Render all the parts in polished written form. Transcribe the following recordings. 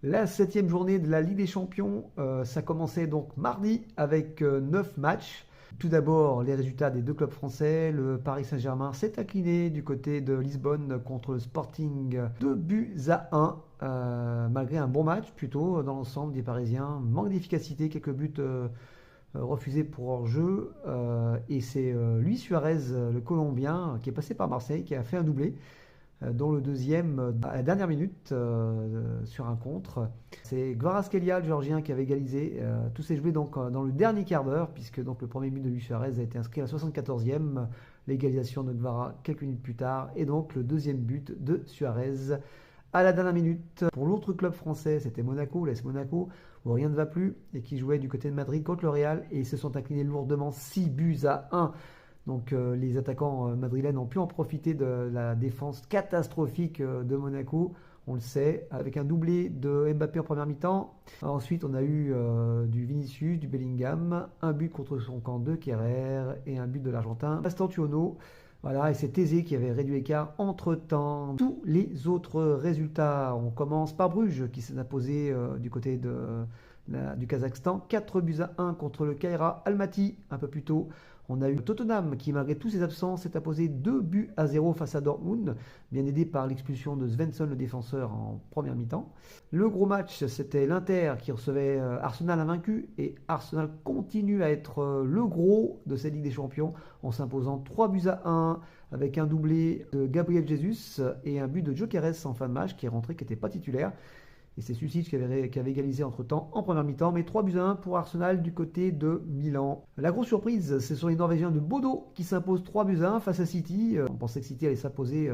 La septième journée de la Ligue des Champions, ça commençait donc mardi avec 9 matchs. Tout d'abord, les résultats des deux clubs français. Le Paris Saint-Germain s'est incliné du côté de Lisbonne contre le Sporting 2 buts à 1. Malgré un bon match plutôt dans l'ensemble des Parisiens. Manque d'efficacité, quelques buts refusés pour hors-jeu. Et c'est Luis Suarez, le Colombien, qui est passé par Marseille, qui a fait un doublé dont le deuxième à la dernière minute sur un contre. C'est Kvaratskhelia, le Géorgien, qui avait égalisé. Tout s'est joué donc dans le dernier quart d'heure, puisque donc le premier but de Luis Suarez a été inscrit à la 74e, l'égalisation de Kvara quelques minutes plus tard, et donc le deuxième but de Suarez à la dernière minute. Pour l'autre club français, c'était Monaco, l'AS Monaco, où rien ne va plus, et qui jouait du côté de Madrid contre le Real, et ils se sont inclinés lourdement 6 buts à 1. Donc les attaquants madrilènes ont pu en profiter de la défense catastrophique de Monaco, on le sait, avec un doublé de Mbappé en première mi-temps. Ensuite, on a eu du Vinicius, du Bellingham, un but contre son camp de Kerrer et un but de l'Argentin Bastantuono. Voilà, et c'est Thésée qui avait réduit l'écart entre-temps. Tous les autres résultats, on commence par Bruges qui s'est imposé du côté du Kazakhstan. 4 buts à 1 contre le Kairat Almaty un peu plus tôt. On a eu Tottenham qui, malgré tous ses absences, s'est imposé 2 buts à 0 face à Dortmund, bien aidé par l'expulsion de Svensson, le défenseur, en première mi-temps. Le gros match, c'était l'Inter qui recevait Arsenal invaincu, et Arsenal continue à être le gros de cette Ligue des Champions en s'imposant 3 buts à 1 avec un doublé de Gabriel Jesus et un but de Gyökeres en fin de match qui est rentré, qui n'était pas titulaire. Et c'est Susic qui avait égalisé entre-temps en première mi-temps, mais 3 buts à 1 pour Arsenal du côté de Milan. La grosse surprise, ce sont les Norvégiens de Bodo qui s'imposent 3 buts à 1 face à City. On pensait que City allait s'imposer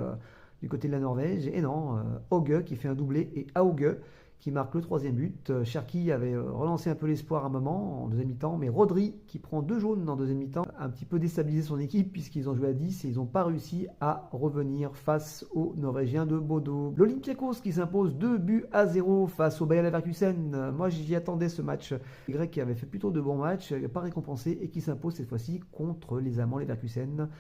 du côté de la Norvège, et non, Hauge qui fait un doublé et Hauge qui marque le troisième but. Cherki avait relancé un peu l'espoir à un moment en deuxième mi-temps, mais Rodri qui prend 2 jaunes en deuxième mi-temps a un petit peu déstabilisé son équipe puisqu'ils ont joué à 10 et ils n'ont pas réussi à revenir face aux Norvégiens de Bodo. L'Olympiakos qui s'impose 2 buts à 0 face au Bayer Leverkusen. Moi j'y attendais ce match. Les Grecs qui avaient fait plutôt de bons matchs, pas récompensés, et qui s'impose cette fois-ci contre les Allemands Leverkusen.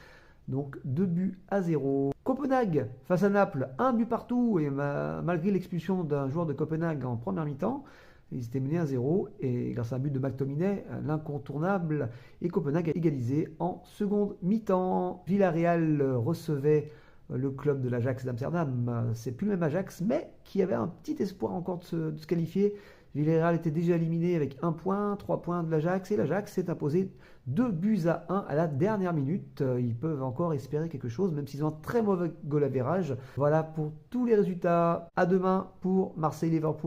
Donc 2 buts à 0. Copenhague face à Naples, 1 but partout, et malgré l'expulsion d'un joueur de Copenhague en première mi-temps, ils étaient menés à 0, et grâce à un but de McTominay, l'incontournable, et Copenhague a égalisé en seconde mi-temps. Villarreal recevait le club de l'Ajax d'Amsterdam. C'est plus le même Ajax, mais qui avait un petit espoir encore de se qualifier. Villarreal était déjà éliminé avec 1 point, 3 points de l'Ajax, et l'Ajax s'est imposé 2 buts à 1 à la dernière minute. Ils peuvent encore espérer quelque chose, même s'ils ont un très mauvais goal average. Voilà pour tous les résultats. À demain pour Marseille-Liverpool.